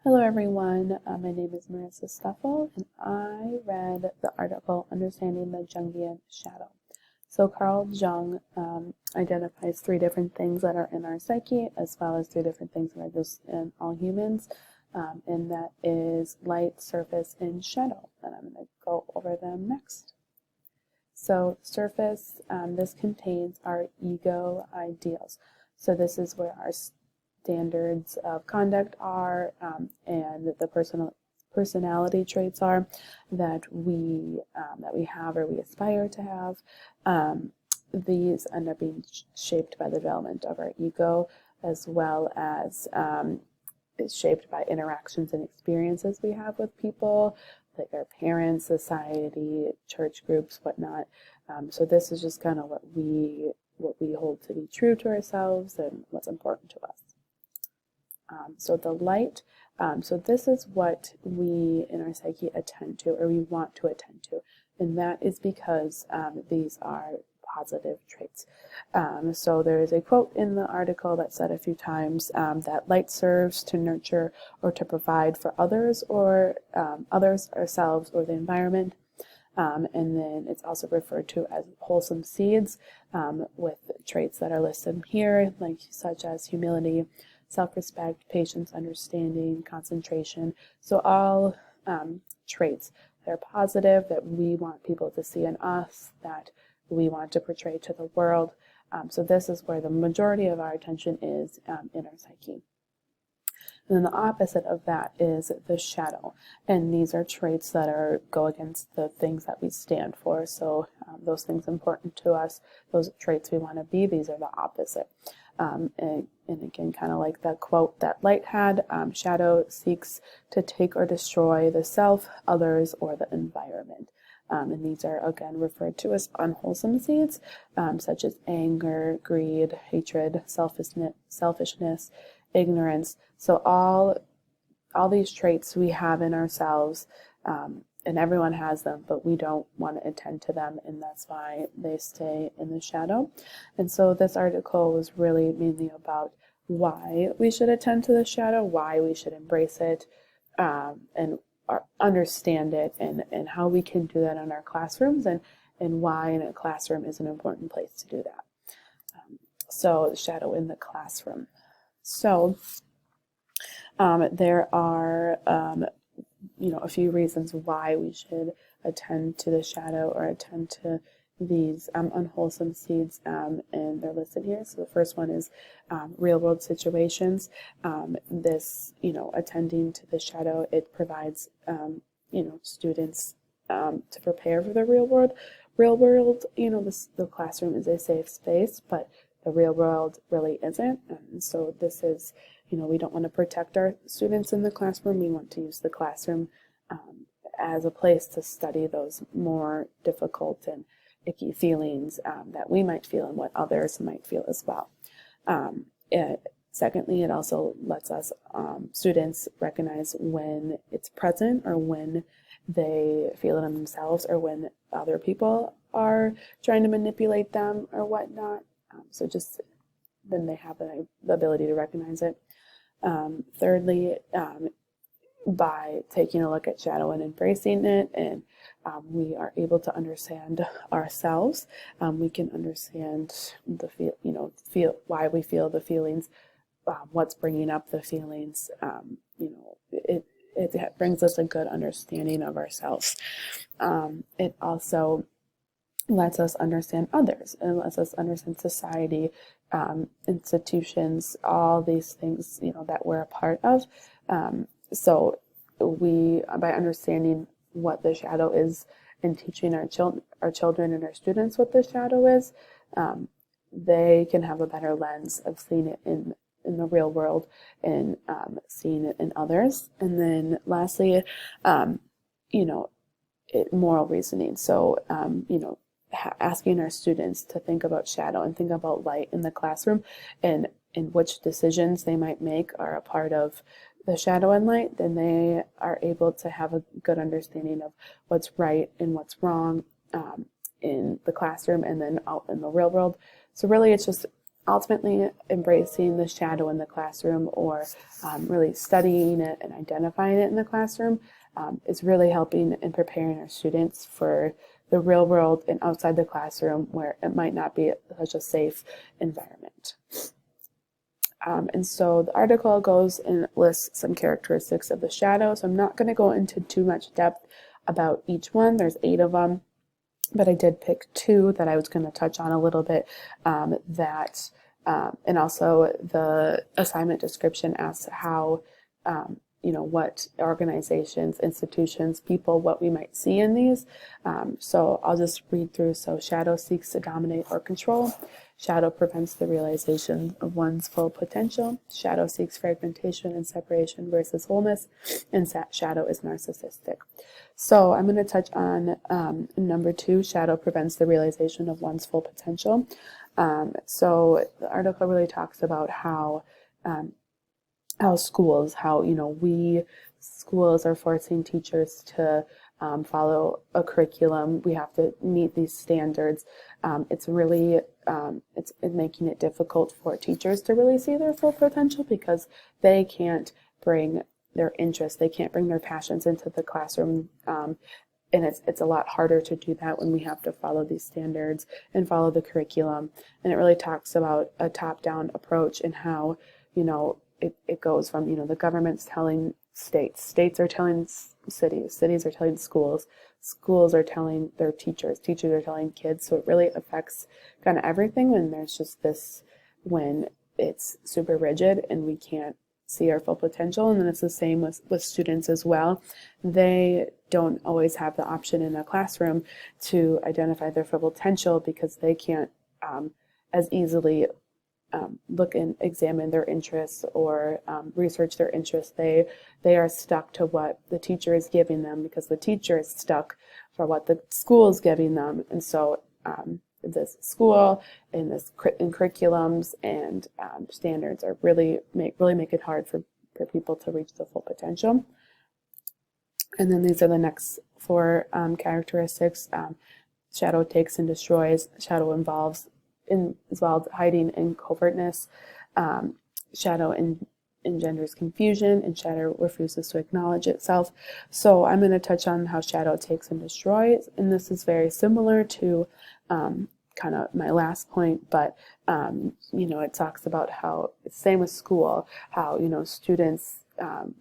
Hello everyone, my name is Marissa Stuffel and I read the article Understanding the Jungian Shadow. So Carl Jung identifies three different things that are in our psyche as well as three different things that are just in all humans, and that is light, surface, and shadow. And I'm going to go over them next. So surface, this contains our ego ideals. So this is where our standards of conduct are, and the personality traits are that we have or we aspire to have. These end up being shaped by the development of our ego, as well as it's shaped by interactions and experiences we have with people, like our parents, society, church groups, whatnot. So this is just kind of what we hold to be true to ourselves and what's important to us. So the light, so this is what we in our psyche attend to, or we want to attend to, and that is because these are positive traits. So there is a quote in the article that said a few times that light serves to nurture or to provide for others, or others, ourselves, or the environment. And then it's also referred to as wholesome seeds, with traits that are listed here, like such as humility, self-respect, patience, understanding, concentration. So all traits that are positive, that we want people to see in us, that we want to portray to the world. So this is where the majority of our attention is in our psyche. And then the opposite of that is the shadow. And these are traits that go against the things that we stand for. So those things important to us, those traits we want to be, these are the opposite. And again, kind of like that quote that light had, shadow seeks to take or destroy the self, others, or the environment. And these are, again, referred to as unwholesome seeds, such as anger, greed, hatred, selfishness, ignorance. So all these traits we have in ourselves, and everyone has them, but we don't want to attend to them, and that's why they stay in the shadow. And so this article was really mainly about why we should attend to the shadow, why we should embrace it, and understand it, and how we can do that in our classrooms, and why in a classroom is an important place to do that. So the shadow in the classroom. So there are a few reasons why we should attend to the shadow or attend to these unwholesome seeds, and they're listed here. So the first one is real world situations. This, attending to the shadow, it provides, students to prepare for the real world. The classroom is a safe space, but the real world really isn't. And so this is, we don't want to protect our students in the classroom. We want to use the classroom as a place to study those more difficult and icky feelings that we might feel and what others might feel as well. Secondly, it also lets us students recognize when it's present, or when they feel it in themselves, or when other people are trying to manipulate them or whatnot. So just then they have the ability to recognize it. Thirdly, by taking a look at shadow and embracing it, and we are able to understand ourselves. We can understand why we feel the feelings, what's bringing up the feelings. It brings us a good understanding of ourselves. It also lets us understand others, and lets us understand society, institutions, all these things that we're a part of. So we, by understanding what the shadow is and teaching our children and our students what the shadow is, they can have a better lens of seeing it in the real world, and seeing it in others. And then lastly, moral reasoning. So, asking our students to think about shadow and think about light in the classroom, and which decisions they might make are a part of the shadow and light, then they are able to have a good understanding of what's right and what's wrong in the classroom and then out in the real world. So really it's just ultimately embracing the shadow in the classroom, or really studying it and identifying it in the classroom, is really helping and preparing our students for the real world and outside the classroom, where it might not be such a safe environment. And so the article goes and lists some characteristics of the shadow. So I'm not going to go into too much depth about each one. There's 8 of them, but I did pick 2 that I was going to touch on a little bit. And also the assignment description asks how, what organizations, institutions, people, what we might see in these. So I'll just read through. So shadow seeks to dominate or control. Shadow prevents the realization of one's full potential. Shadow seeks fragmentation and separation versus wholeness. And shadow is narcissistic. So I'm going to touch on number 2, shadow prevents the realization of one's full potential. So the article really talks about how schools are forcing teachers to follow a curriculum. We have to meet these standards. It's really it's making it difficult for teachers to really see their full potential, because they can't bring their interests, they can't bring their passions into the classroom. And it's a lot harder to do that when we have to follow these standards and follow the curriculum. And it really talks about a top-down approach, and how, it goes from, the government's telling states are telling cities are telling schools are telling their teachers are telling kids. So it really affects kind of everything when there's just when it's super rigid and we can't see our full potential. And then it's the same with students as well. They don't always have the option in a classroom to identify their full potential, because they can't as easily look and examine their interests or research their interests. They are stuck to what the teacher is giving them, because the teacher is stuck for what the school is giving them. And so this school and curriculums and standards are really make it hard for people to reach the full potential. And then these are the next 4 characteristics. Shadow takes and destroys. Shadow involves as well hiding and covertness. Shadow engenders confusion, and shadow refuses to acknowledge itself. So I'm going to touch on how shadow takes and destroys, and this is very similar to kind of my last point, but it talks about how it's same with school, how students,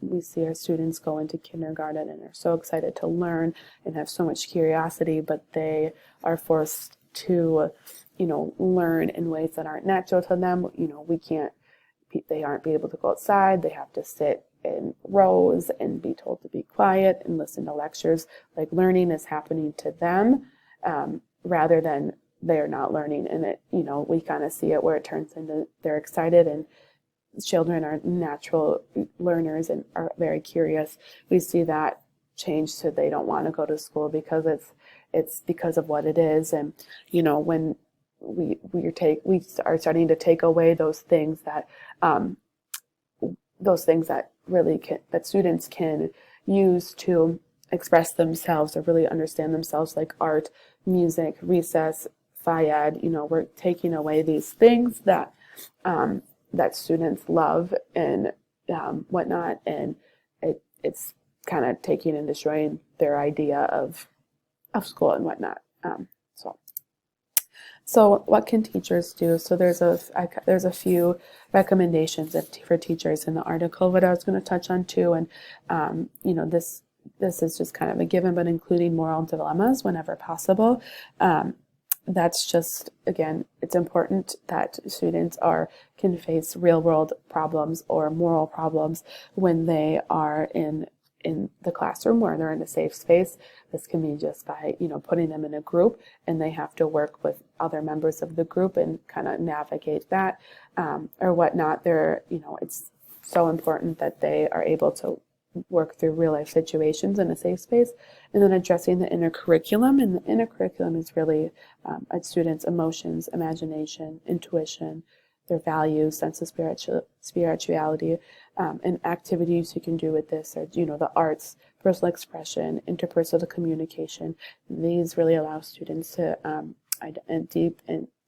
we see our students go into kindergarten and are so excited to learn and have so much curiosity, but they are forced to learn in ways that aren't natural to them. They aren't able to go outside. They have to sit in rows and be told to be quiet and listen to lectures. Like, learning is happening to them rather than they're not learning. And we kind of see it where it turns into they're excited, and children are natural learners and are very curious. We see that change to they don't want to go to school because it's because of what it is. And when we are starting to take away those things that really that students can use to express themselves or really understand themselves, like art, music, recess, PSYCHE. We're taking away these things that that students love and whatnot, and it's kind of taking and destroying their idea of school and whatnot. So what can teachers do? So there's a few recommendations for teachers in the article, but I was going to touch on too. And this is just kind of a given, but including moral dilemmas whenever possible. That's just, again, it's important that students can face real world problems or moral problems when they are in the classroom, where they're in a safe space. This can be just by, putting them in a group, and they have to work with other members of the group and kind of navigate that or whatnot. It's so important that they are able to work through real life situations in a safe space. And then addressing the inner curriculum, and the inner curriculum is really a student's emotions, imagination, intuition, their values, sense of spirituality, and activities you can do with this are, the arts, personal expression, interpersonal communication. These really allow students to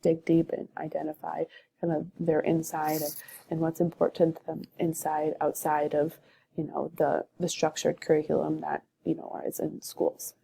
dig deep and identify kind kind of their inside and what's important to them outside of, the structured curriculum that, is in schools.